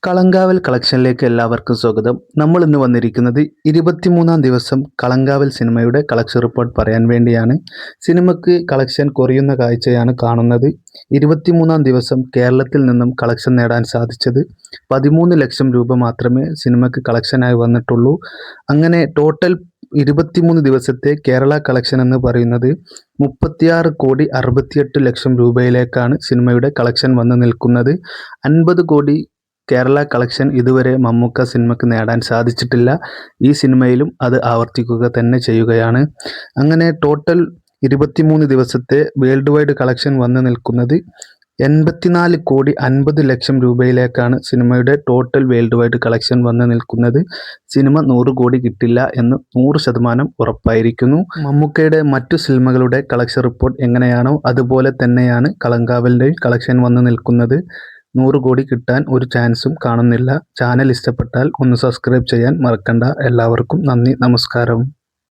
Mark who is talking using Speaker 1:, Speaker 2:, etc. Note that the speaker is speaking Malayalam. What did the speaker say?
Speaker 1: കളങ്കാവൽ കളക്ഷനിലേക്ക് എല്ലാവർക്കും സ്വാഗതം. നമ്മൾ ഇന്ന് വന്നിരിക്കുന്നത് 23-ാം ദിവസം കളങ്കാവൽ സിനിമയുടെ കളക്ഷൻ റിപ്പോർട്ട് പറയാൻ വേണ്ടിയാണ്. സിനിമയ്ക്ക് കളക്ഷൻ കുറയുന്ന കാഴ്ചയാണ് കാണുന്നത്. 23-ാം ദിവസം കേരളത്തിൽ നിന്നും കളക്ഷൻ നേടാൻ സാധിച്ചത് 13 ലക്ഷം രൂപ മാത്രമേ സിനിമയ്ക്ക് കളക്ഷനായി വന്നിട്ടുള്ളൂ. അങ്ങനെ ടോട്ടൽ 23 ദിവസത്തെ കേരള കളക്ഷൻ എന്ന് പറയുന്നത് 36,68,00,000 രൂപയിലേക്കാണ് സിനിമയുടെ കളക്ഷൻ വന്ന് നിൽക്കുന്നത്. 50 കോടി കേരള കളക്ഷൻ ഇതുവരെ മമ്മൂക്ക സിനിമയ്ക്ക് നേടാൻ സാധിച്ചിട്ടില്ല. ഈ സിനിമയിലും അത് ആവർത്തിക്കുക തന്നെ ചെയ്യുകയാണ്. അങ്ങനെ ടോട്ടൽ 23 ദിവസത്തെ വേൾഡ് വൈഡ് കളക്ഷൻ വന്ന് നിൽക്കുന്നത് 84,50,00,000 രൂപയിലേക്കാണ് സിനിമയുടെ ടോട്ടൽ വേൾഡ് വൈഡ് കളക്ഷൻ വന്ന് നിൽക്കുന്നത്. സിനിമ 100 കോടി കിട്ടില്ല എന്ന് 100% ഉറപ്പായിരിക്കുന്നു. മമ്മൂക്കയുടെ മറ്റു സിനിമകളുടെ കളക്ഷൻ റിപ്പോർട്ട് എങ്ങനെയാണോ അതുപോലെ തന്നെയാണ് കളങ്കാവലിൻ്റെ കളക്ഷൻ വന്ന് നിൽക്കുന്നത്. 100 കോടി കിട്ടാൻ ഒരു ചാൻസും കാണുന്നില്ല. ചാനൽ ഇഷ്ടപ്പെട്ടാൽ ഒന്ന് സബ്സ്ക്രൈബ് ചെയ്യാൻ മറക്കണ്ട. എല്ലാവർക്കും നന്ദി, നമസ്കാരം.